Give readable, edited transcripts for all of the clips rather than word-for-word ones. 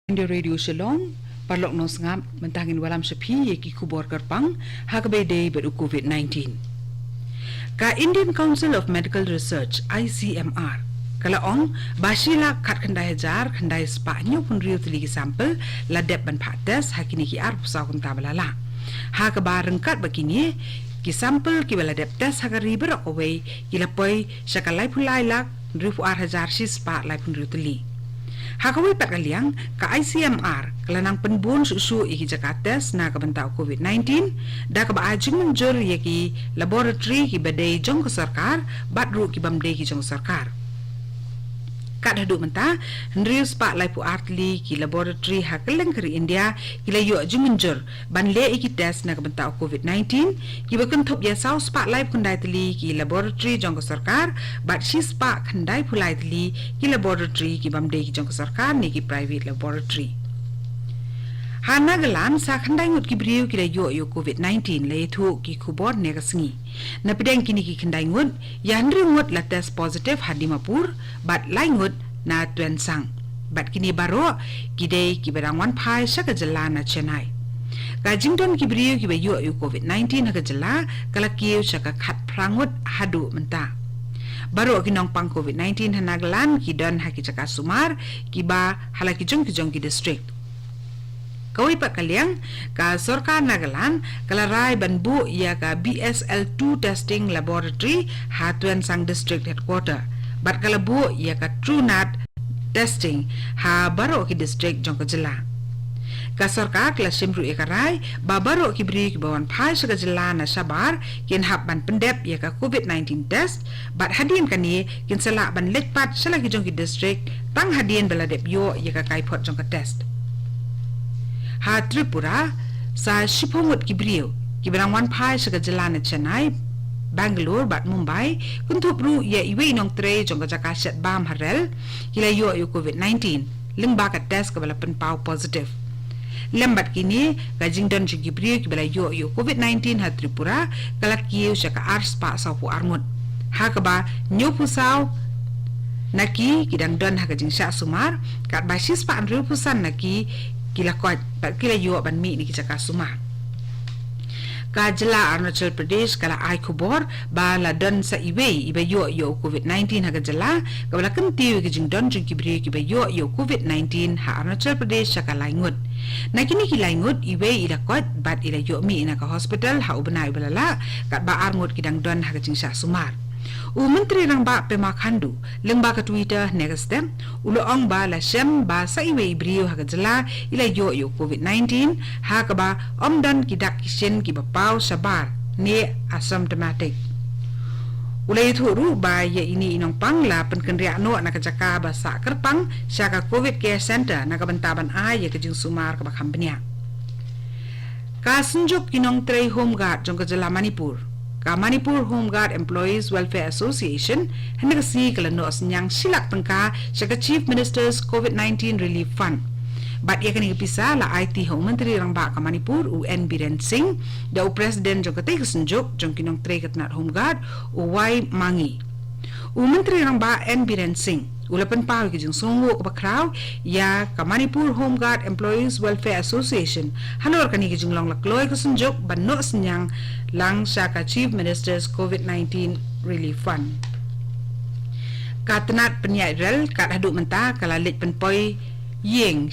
Di radio Shillong, parlok nos ngam mentangin walam sepi yeki kubor kerpang hakbede beru COVID-19. Ka Indian Council of Medical Research ICMR kala ong basila kat khandai jar khandai spa nyo pun riu tli sampel la dep ban pha test hakini ki ar pusa kun tabalala ha ka ba rengkat begini ki sampel ki bala dep test hakari berok away ki lapoi sakalai pulai lak riu ar hajar si spa lai pun riu tli Hakawai pat kaliang ka ICMR kelanang penbun susu iki Jakarta na kabantau COVID-19 da ka baajing menjur yaki laboratory ki badai jong ke sarkar badru ki bamdei ki jong sarkar kat hadu menta ndrius pak lai pu artli ki laboratory hakeleng keri India ki la yo jumenjur ban le iki test na kabantau COVID-19 ki bakan thop ya sau spak lai kundai tli ki laboratory jong ke sarkar bat si spak khandai phulai tli ki laboratory ki bamdei ki jong ke sarkar ni ki private laboratory Hana galan sa khandai ngut ki briu ki la yo COVID-19 le thu ki khubor ne ka singi na pidang kini ki khandai ngut ya ndri ngut la test positive hadimapur bat lai ngut na tuen sang bat kini baro ki dei ki barang wan phai saka jala na Chennai ka jingdon ki briu ki ba yo COVID-19 ha ka jala kala kiu saka khat prangut hadu menta Baru ki nong pang COVID-19 hanaglan ki don ha ki chaka sumar ki ba halaki jong ki district Kawai pak kaliang ka Sarkar Nagaland kalarai banbu ia ka BSL2 testing laboratory hatuan sang district headquarter bat kalabu ia ka TrueNat testing ha baro ki district jong kejela ka Sarkar kala simru ikarai ba baro ki bri ki bawan phai sa kejela na sabar kin hap ban pendep ia ka COVID-19 test bat hadin kani kin sala ban lekpat sala ki jong ki district tang hadin beladep yo ia ka kaipot jong ka test Ha Tripura sa Shipomut Kibriu Kibrang wan pai sa kajalana Chennai Bangalore bat Mumbai kuntup ru ya iwe nong tre jong kajaka set bam harel hila yo COVID-19 lingba ka test ka bala penpau positive lembat kini gajing don jong Kibriu kibala yo COVID-19 ha Tripura kala kiu sa ka ars pa sa pu armut ha ka ba nyopu saw naki kidang don ha gajing sya sumar kat basis pa anriu pusan naki kila kot pat kila yo ban mi ni kichaka suma ka jela Arunachal Pradesh kala ai khubor ba la don sa ibe yo COVID-19 ha jela ka bala kenti ki jing don jing kibre ki ba yo COVID-19 ha Arunachal Pradesh ka laingut na kini ki laingut ibe ila kot bat ila yo mi ina ka hospital ha ubnai balala ka ba arngut kidang don ha jing sa sumar Menteri rang ba Pema Khandu lengba ka Twitter negastem ulo ong ba la shem ba sa iwe ibriu ha jela ila yo COVID-19 ha ka ba omdan kidak kishen ki ba pau sabar ne asymptomatic ulai thuru ba ye ini inong pangla penkenria no na ka jaka ba sa kerpang syaka COVID care center na ka bantaban ai ye ka jing sumar ka ba khambnya ka sunjuk kinong trei home guard jong ka jela Manipur ka Manipur Home Guard Employees Welfare Association hendak si kalano senyang silak pengka syaka Chief Minister's COVID-19 Relief Fund. Bat ia kini pisah la IT Home Menteri Rangba ka Manipur UN Biren Singh da Presiden jong katay kasenjuk jong kinong tre katnat Home Guard Uwai Mangi. Menteri Rangba N Biren Singh ulapan pawi ki jing songo ka bakraw ya ka Manipur Home Guard Employees Welfare Association hanor kani ki jing long lakloy ka sunjok banno senyang lang sa ka Chief Minister's COVID-19 Relief Fund katnat penyai rel kat hadu menta kala lit penpoi yeng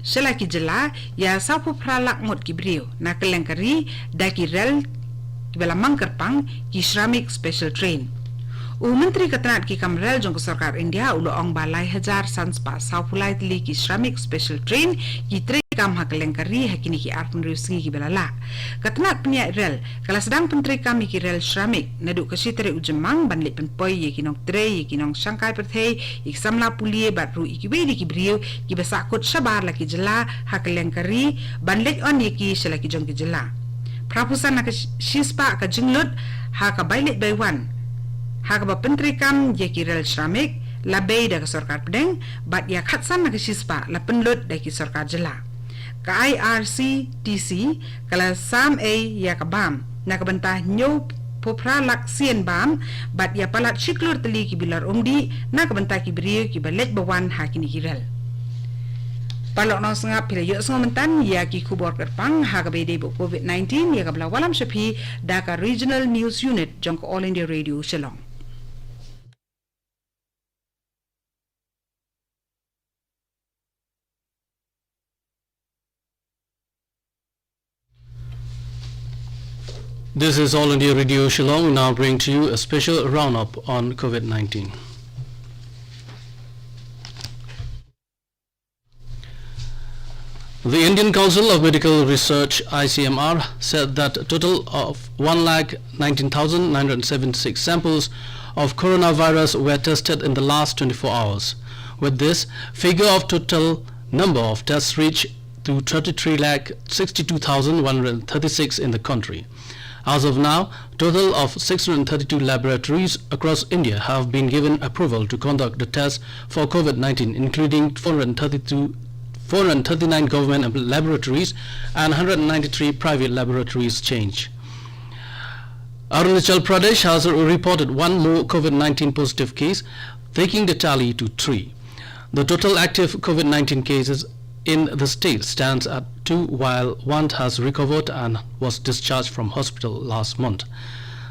selaki jela ya sapu pralak ngot ki brio na kelengkari da ki rel ki bala mangkerpang ki Shramik Special Train Menteri Ketenat ki Kamrel jong Sarkar India ulo ong balai hajar sanspa saupulai tili ki Shramik Special Train ki tre kam hakelengkari hakini ki arpun riusingi ki belala Ketenat peniak rel kala sedang penteri kami ki rel Shramik nadu kasi tere ujemang banlit penpoi ye kinong tre ye kinong Shanghai Perthei ik samla pulie batru ikiwe di ki brio ki besakut sabar laki jela hakelengkari banlit on ye ki selaki jong ki jela Prapusan nak shispa ka jinglut ha ka bailit baywan Hakaba penteri kam ye ki rel Shramik la bay da ka Sarkar Pedeng bat ya khatsan na ka shispa la penlut da ki Sarkar jela ka IRCTC kala sam a ya ka bam na ka bantah nyo popra lak sien bam bat ya palat shiklur teli ki bilar umdi na ka bantah ki brio ki balet bawan hakini ki rel Palok no sngap pila yo mentan ya ki kubor kerpang hagabe de COVID-19 ya kabla walam shapi Dhaka Regional News Unit jong All India Radio Shillong. This is All India Radio Shillong. We now bring to you a special roundup on COVID-19. The Indian Council of Medical Research (ICMR) said that a total of 1,19,976 samples of coronavirus were tested in the last 24 hours. With this, figure of total number of tests reached to 33,62,136 in the country. As of now, total of 632 laboratories across India have been given approval to conduct the tests for COVID-19, including 439 government laboratories and 193 private laboratories change. Arunachal Pradesh has reported one more COVID-19 positive case, taking the tally to 3. The total active COVID-19 cases in the state stands at 2, while one has recovered and was discharged from hospital last month.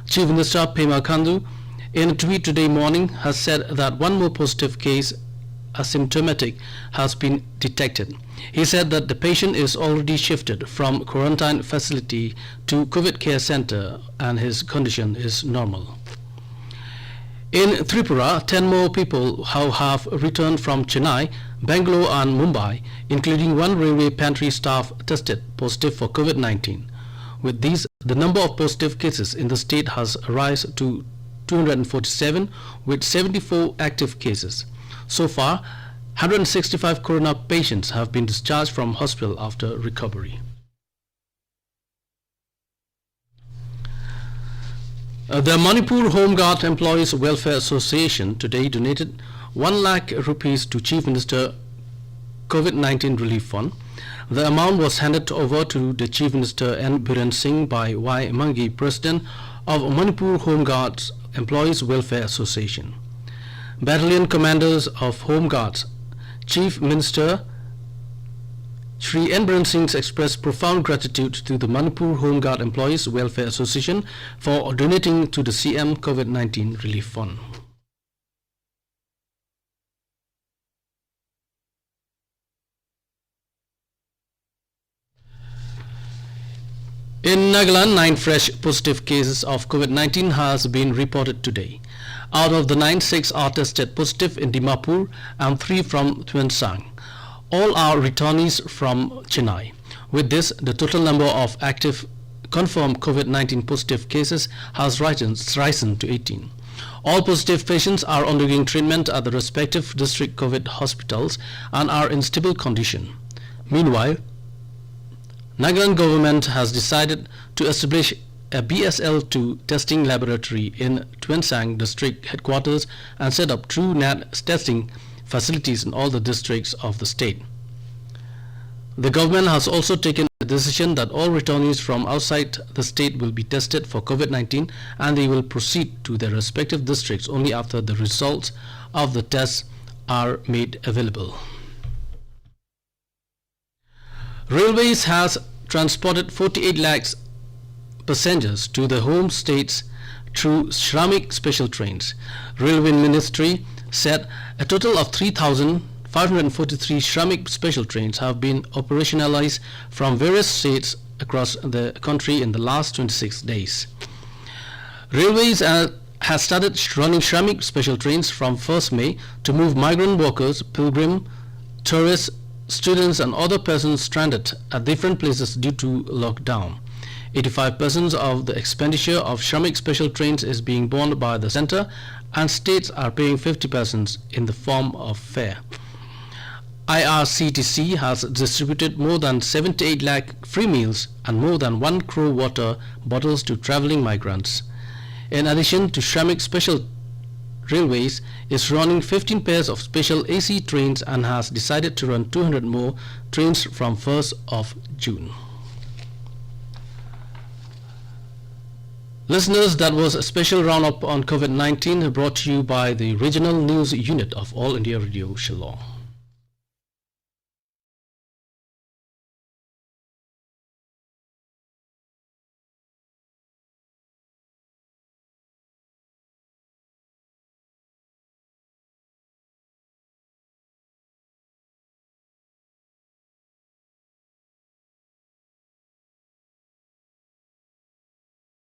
Chief Minister Pema Khandu, in a tweet today morning, has said that one more positive case, asymptomatic, has been detected. He said that the patient is already shifted from quarantine facility to COVID care center and his condition is normal. In Tripura, 10 more people who have returned from Chennai, Bangalore and Mumbai, including one railway pantry staff, tested positive for COVID-19. With these, the number of positive cases in the state has risen to 247, with 74 active cases. So far, 165 corona patients have been discharged from hospital after recovery. The Manipur Home Guard Employees Welfare Association today donated 1 lakh rupees to Chief Minister COVID-19 Relief Fund. The amount was handed over to the Chief Minister N. Biren Singh by Y. Mangi, President of Manipur Home Guards Employees Welfare Association. Battalion Commanders of Home Guards, Chief Minister Shri N. Biren Singh expressed profound gratitude to the Manipur Home Guard Employees Welfare Association for donating to the CM COVID-19 Relief Fund. In Nagaland, 9 fresh positive cases of COVID-19 has been reported today. Out of the 9, 6 are tested positive in Dimapur and 3 from Tuensang. All are returnees from Chennai. With this, the total number of active confirmed COVID-19 positive cases has risen to 18. All positive patients are undergoing treatment at the respective district COVID hospitals and are in stable condition. Meanwhile, Nagaland government has decided to establish a BSL-2 testing laboratory in Tuensang district headquarters and set up true NAT testing facilities in all the districts of the state. The government has also taken a decision that all returnees from outside the state will be tested for COVID-19 and they will proceed to their respective districts only after the results of the tests are made available. Railways has transported 48 lakhs passengers to the home states through Shramik special trains. Railway Ministry said a total of 3,543 Shramik special trains have been operationalized from various states across the country in the last 26 days. Railways has started running Shramik special trains from 1st May to move migrant workers, pilgrim, tourists, students and other persons stranded at different places due to lockdown. 85% of the expenditure of Shramik special trains is being borne by the center and states are paying 50% in the form of fare. IRCTC has distributed more than 78 lakh free meals and more than 1 crore water bottles to traveling migrants. In addition to Shramik special Railways is running 15 pairs of special AC trains and has decided to run 200 more trains from 1st of June. Listeners, that was a special roundup on COVID-19 brought to you by the Regional News Unit of All India Radio Shillong.